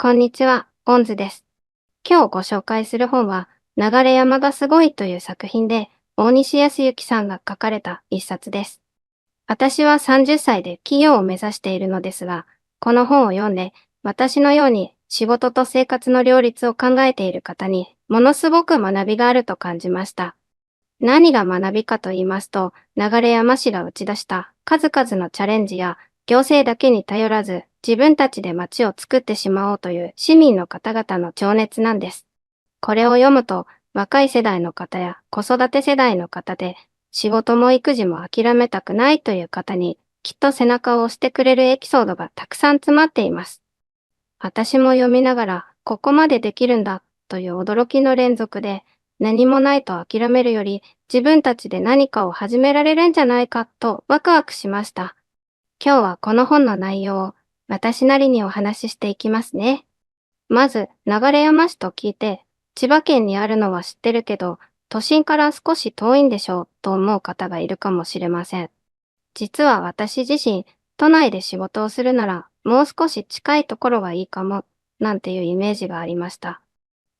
こんにちは、ゴンズです。今日ご紹介する本は、流山がすごいという作品で、大西康之さんが書かれた一冊です。私は30歳で企業を目指しているのですが、この本を読んで、私のように仕事と生活の両立を考えている方に、ものすごく学びがあると感じました。何が学びかと言いますと、流山市が打ち出した数々のチャレンジや行政だけに頼らず自分たちで街を作ってしまおうという市民の方々の情熱なんです。これを読むと若い世代の方や子育て世代の方で仕事も育児も諦めたくないという方にきっと背中を押してくれるエピソードがたくさん詰まっています。私も読みながらここまでできるんだという驚きの連続で何もないと諦めるより自分たちで何かを始められるんじゃないかとワクワクしました。今日はこの本の内容を私なりにお話ししていきますね。まず、流山市と聞いて、千葉県にあるのは知ってるけど、都心から少し遠いんでしょうと思う方がいるかもしれません。実は私自身、都内で仕事をするなら、もう少し近いところがいいかも、なんていうイメージがありました。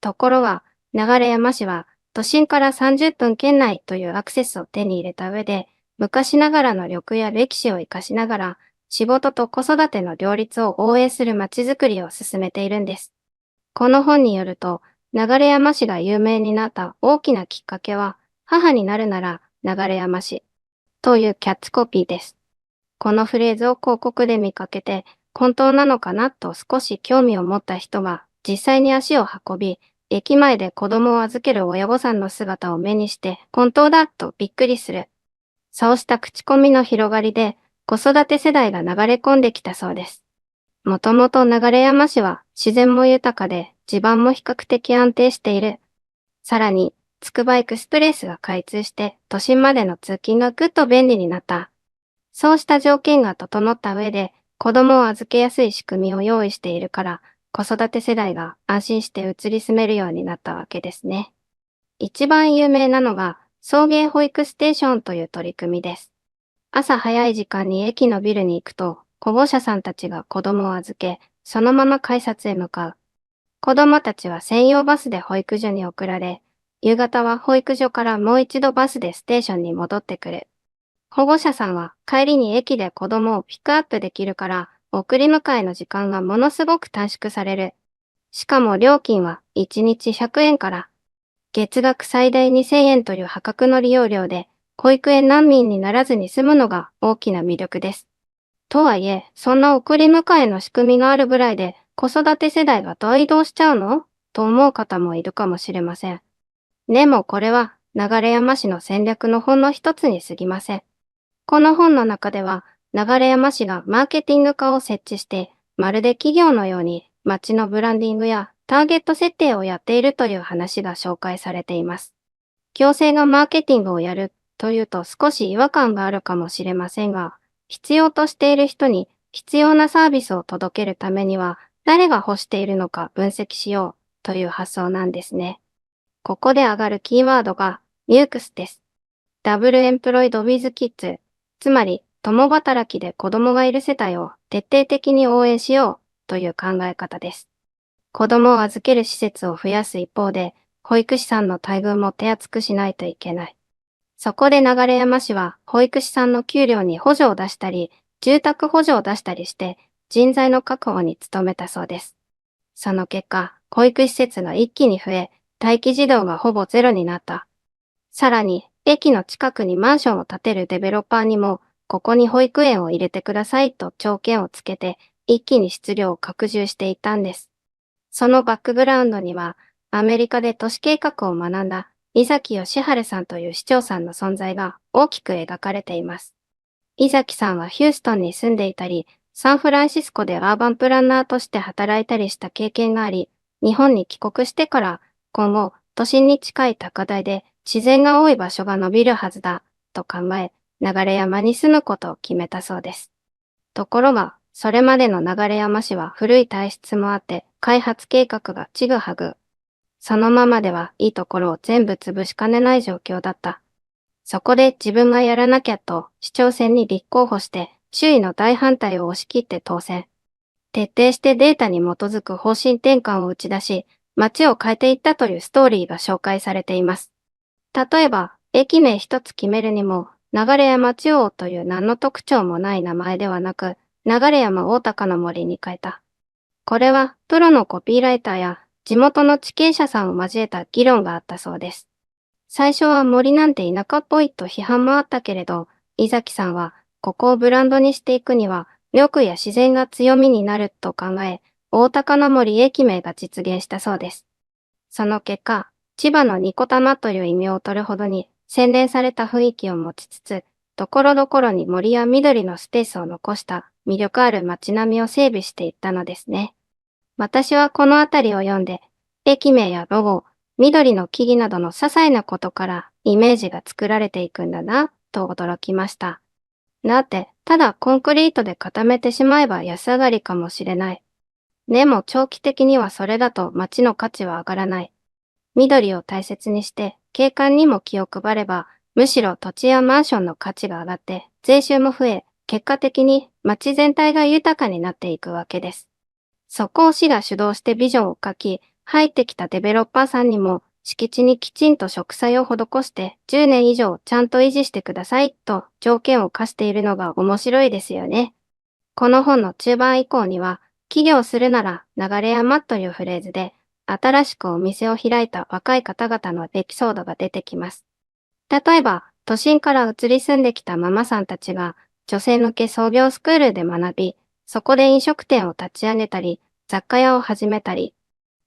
ところが、流山市は都心から30分圏内というアクセスを手に入れた上で、昔ながらの緑や歴史を活かしながら、仕事と子育ての両立を応援する街づくりを進めているんです。この本によると、流山市が有名になった大きなきっかけは、母になるなら流山市というキャッチコピーです。このフレーズを広告で見かけて、本当なのかなと少し興味を持った人が実際に足を運び、駅前で子供を預ける親御さんの姿を目にして、本当だとびっくりする。そうした口コミの広がりで、子育て世代が流れ込んできたそうです。もともと流山市は自然も豊かで地盤も比較的安定している。さらに、つくばエクスプレスが開通して都心までの通勤がぐっと便利になった。そうした条件が整った上で、子供を預けやすい仕組みを用意しているから、子育て世代が安心して移り住めるようになったわけですね。一番有名なのが、送迎保育ステーションという取り組みです。朝早い時間に駅のビルに行くと、保護者さんたちが子供を預け、そのまま改札へ向かう。子供たちは専用バスで保育所に送られ、夕方は保育所からもう一度バスでステーションに戻ってくる。保護者さんは帰りに駅で子供をピックアップできるから、送り迎えの時間がものすごく短縮される。しかも料金は1日100円から、月額最大2000円という破格の利用料で、保育園難民にならずに済むのが大きな魅力です。とはいえ、そんな送り迎えの仕組みがあるぐらいで、子育て世代が大移動しちゃうのと思う方もいるかもしれません。でもこれは、流山市の戦略のほんの一つに過ぎません。この本の中では、流山市がマーケティング課を設置して、まるで企業のように街のブランディングやターゲット設定をやっているという話が紹介されています。行政がマーケティングをやるというと少し違和感があるかもしれませんが、必要としている人に必要なサービスを届けるためには、誰が欲しているのか分析しようという発想なんですね。ここで上がるキーワードがミュークスです。ダブルエンプロイドウィズキッズ、つまり共働きで子供がいる世帯を徹底的に応援しようという考え方です。子供を預ける施設を増やす一方で、保育士さんの待遇も手厚くしないといけない。そこで流山市は保育士さんの給料に補助を出したり、住宅補助を出したりして人材の確保に努めたそうです。その結果、保育施設が一気に増え、待機児童がほぼゼロになった。さらに、駅の近くにマンションを建てるデベロッパーにも、ここに保育園を入れてくださいと条件をつけて、一気に質量を拡充していったんです。そのバックグラウンドには、アメリカで都市計画を学んだ井崎義治さんという市長さんの存在が大きく描かれています。井崎さんはヒューストンに住んでいたり、サンフランシスコでアーバンプランナーとして働いたりした経験があり、日本に帰国してから今後都心に近い高台で自然が多い場所が伸びるはずだと考え、流山に住むことを決めたそうです。ところが、それまでの流山市は古い体質もあって開発計画がちぐはぐ。そのままではいいところを全部潰しかねない状況だった。そこで自分がやらなきゃと市長選に立候補して周囲の大反対を押し切って当選。徹底してデータに基づく方針転換を打ち出し、街を変えていったというストーリーが紹介されています。例えば、駅名一つ決めるにも、流山中央という何の特徴もない名前ではなく、流山大高の森に変えた。これは、プロのコピーライターや地元の地権者さんを交えた議論があったそうです。最初は森なんて田舎っぽいと批判もあったけれど、井崎さんは、ここをブランドにしていくには、緑や自然が強みになると考え、大高の森駅名が実現したそうです。その結果、千葉のニコタマという意味を取るほどに洗練された雰囲気を持ちつつ、ところどころに森や緑のスペースを残した魅力ある街並みを整備していったのですね。私はこのあたりを読んで、駅名やロゴ、緑の木々などの些細なことからイメージが作られていくんだな、と驚きました。だって、ただコンクリートで固めてしまえば安上がりかもしれない。でも長期的にはそれだと街の価値は上がらない。緑を大切にして景観にも気を配れば、むしろ土地やマンションの価値が上がって税収も増え、結果的に街全体が豊かになっていくわけです。そこを市が主導してビジョンを書き、入ってきたデベロッパーさんにも敷地にきちんと植栽を施して10年以上ちゃんと維持してくださいと条件を課しているのが面白いですよね。この本の中盤以降には、起業するなら流山というフレーズで、新しくお店を開いた若い方々のエピソードが出てきます。例えば、都心から移り住んできたママさんたちが、女性向け創業スクールで学び、そこで飲食店を立ち上げたり、雑貨屋を始めたり、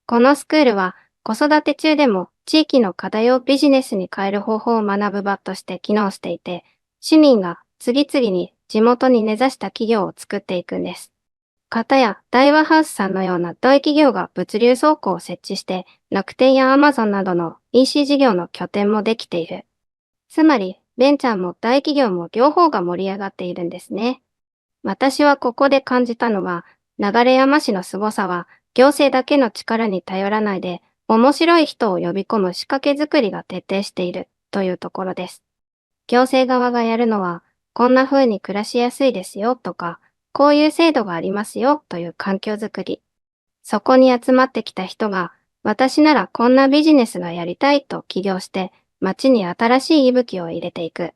このスクールは子育て中でも地域の課題をビジネスに変える方法を学ぶ場として機能していて、市民が次々に地元に根ざした企業を作っていくんです。片や大和ハウスさんのような大企業が物流倉庫を設置して楽天やアマゾンなどの EC 事業の拠点もできている。つまりベンチャーも大企業も両方が盛り上がっているんですね。私はここで感じたのは、流山市の凄さは、行政だけの力に頼らないで、面白い人を呼び込む仕掛け作りが徹底しているというところです。行政側がやるのは、こんな風に暮らしやすいですよとか、こういう制度がありますよという環境づくり。そこに集まってきた人が、私ならこんなビジネスがやりたいと起業して、街に新しい息吹を入れていく。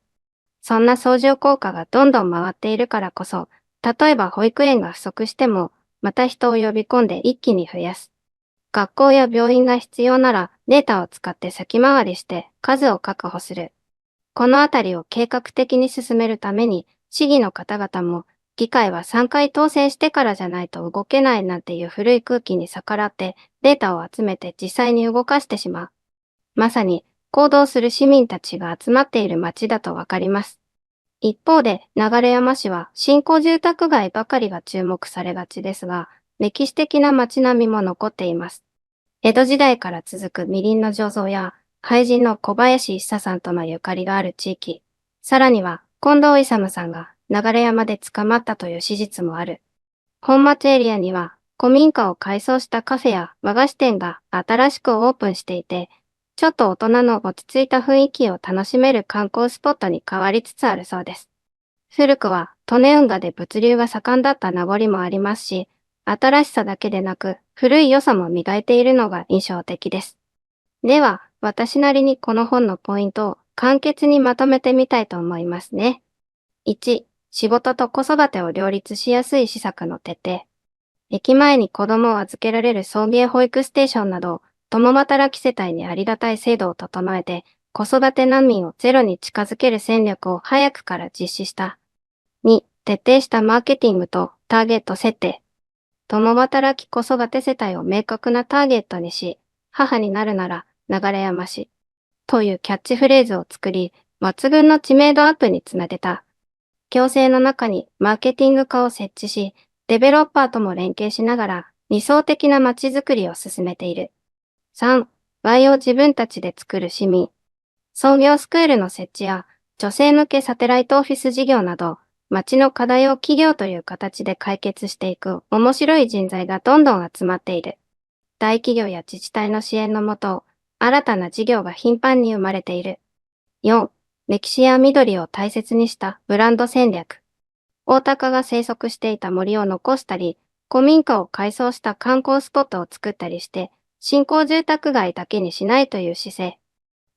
そんな相乗効果がどんどん回っているからこそ、例えば保育園が不足しても、また人を呼び込んで一気に増やす。学校や病院が必要ならデータを使って先回りして数を確保する。このあたりを計画的に進めるために、市議の方々も、議会は3回当選してからじゃないと動けないなんていう古い空気に逆らってデータを集めて実際に動かしてしまう。まさに行動する市民たちが集まっている街だとわかります。一方で、流山市は新興住宅街ばかりが注目されがちですが、歴史的な街並みも残っています。江戸時代から続くみりんの醸造や、俳人の小林一茶さんとのゆかりがある地域、さらには近藤勇さんが流山で捕まったという史実もある。本町エリアには古民家を改装したカフェや和菓子店が新しくオープンしていて、ちょっと大人の落ち着いた雰囲気を楽しめる観光スポットに変わりつつあるそうです。古くは利根運河で物流が盛んだった名残もありますし、新しさだけでなく古い良さも磨いているのが印象的です。では、私なりにこの本のポイントを簡潔にまとめてみたいと思いますね。1、仕事と子育てを両立しやすい施策の徹底。駅前に子供を預けられる送迎保育ステーションなど、共働き世帯にありがたい制度を整えて、子育て難民をゼロに近づける戦略を早くから実施した。2、徹底したマーケティングとターゲット設定。共働き子育て世帯を明確なターゲットにし、母になるなら流山市というキャッチフレーズを作り、抜群の知名度アップにつなげた。行政の中にマーケティング課を設置し、デベロッパーとも連携しながら理想的な街づくりを進めている。3、Y を自分たちで作る市民。創業スクールの設置や女性向けサテライトオフィス事業など、街の課題を企業という形で解決していく面白い人材がどんどん集まっている。大企業や自治体の支援のもと、新たな事業が頻繁に生まれている。4、歴史や緑を大切にしたブランド戦略。大高が生息していた森を残したり、古民家を改装した観光スポットを作ったりして、新興住宅街だけにしないという姿勢。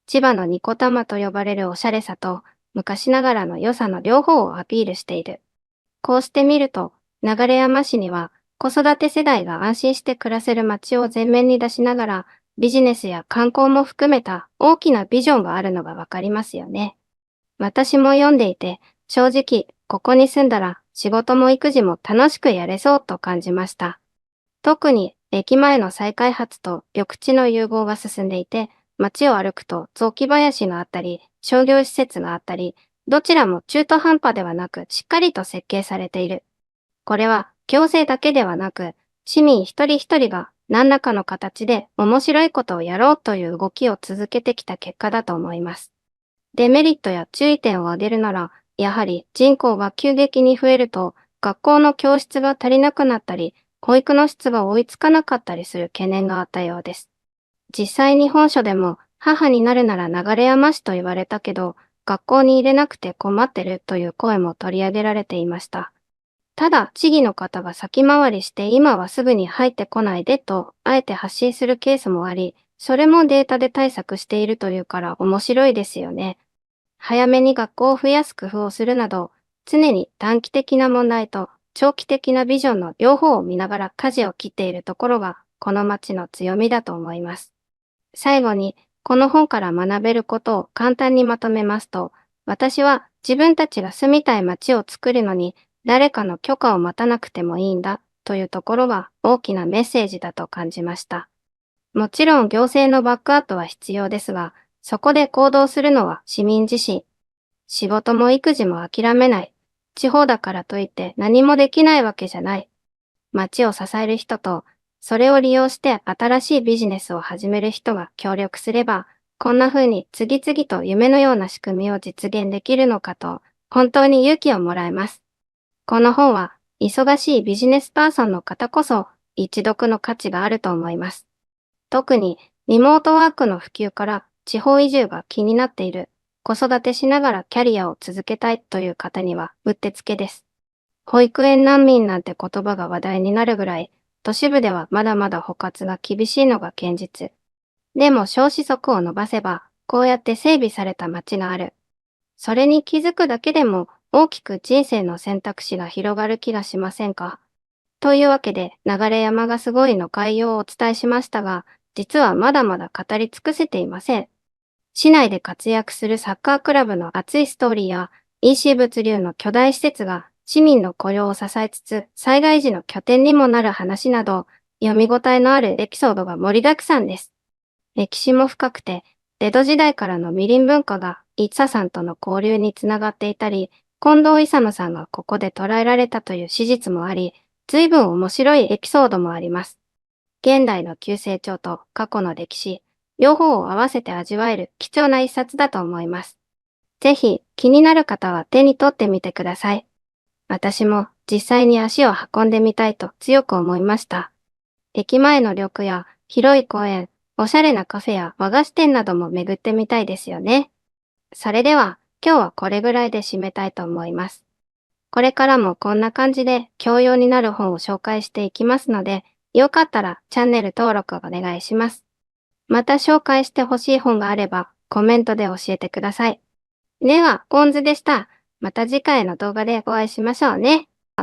千葉のニコタマと呼ばれるおしゃれさと、昔ながらの良さの両方をアピールしている。こうしてみると、流山市には子育て世代が安心して暮らせる街を前面に出しながら、ビジネスや観光も含めた大きなビジョンがあるのがわかりますよね。私も読んでいて、正直、ここに住んだら仕事も育児も楽しくやれそうと感じました。特に駅前の再開発と緑地の融合が進んでいて、街を歩くと雑木林があったり、商業施設があったり、どちらも中途半端ではなくしっかりと設計されている。これは行政だけではなく、市民一人一人が何らかの形で面白いことをやろうという動きを続けてきた結果だと思います。デメリットや注意点を挙げるなら、やはり人口が急激に増えると、学校の教室が足りなくなったり、保育の質が追いつかなかったりする懸念があったようです。実際に本書でも、母になるなら流山市と言われたけど、学校に入れなくて困ってるという声も取り上げられていました。ただ、市議の方が先回りして今はすぐに入ってこないでと、あえて発信するケースもあり、それもデータで対策しているというから面白いですよね。早めに学校を増やす工夫をするなど、常に短期的な問題と長期的なビジョンの両方を見ながら舵を切っているところが、この町の強みだと思います。最後に、この本から学べることを簡単にまとめますと、私は自分たちが住みたい街を作るのに、誰かの許可を待たなくてもいいんだというところが大きなメッセージだと感じました。もちろん行政のバックアップは必要ですが、そこで行動するのは市民自身。仕事も育児も諦めない。地方だからといって何もできないわけじゃない。街を支える人と、それを利用して新しいビジネスを始める人が協力すれば、こんな風に次々と夢のような仕組みを実現できるのかと、本当に勇気をもらえます。この本は、忙しいビジネスパーソンの方こそ、一読の価値があると思います。特に、リモートワークの普及から地方移住が気になっている、子育てしながらキャリアを続けたいという方にはうってつけです。保育園難民なんて言葉が話題になるぐらい、都市部ではまだまだ枯渇が厳しいのが現実。でも少子族を伸ばせば、こうやって整備された街がある。それに気づくだけでも大きく人生の選択肢が広がる気がしませんか？というわけで、流山がすごいの概要をお伝えしましたが、実はまだまだ語り尽くせていません。市内で活躍するサッカークラブの熱いストーリーや EC 物流の巨大施設が市民の雇用を支えつつ災害時の拠点にもなる話など読み応えのあるエピソードが盛りだくさんです。歴史も深くて、江戸時代からのみりん文化が一茶さんとの交流につながっていたり、近藤勇野さんがここで捉えられたという史実もあり、随分面白いエピソードもあります。現代の急成長と過去の歴史、両方を合わせて味わえる貴重な一冊だと思います。ぜひ気になる方は手に取ってみてください。私も実際に足を運んでみたいと強く思いました。駅前の緑や広い公園、おしゃれなカフェや和菓子店なども巡ってみたいですよね。それでは今日はこれぐらいで締めたいと思います。これからもこんな感じで教養になる本を紹介していきますので、よかったらチャンネル登録をお願いします。また紹介してほしい本があればコメントで教えてください。では、ポンズでした。また次回の動画でお会いしましょうね。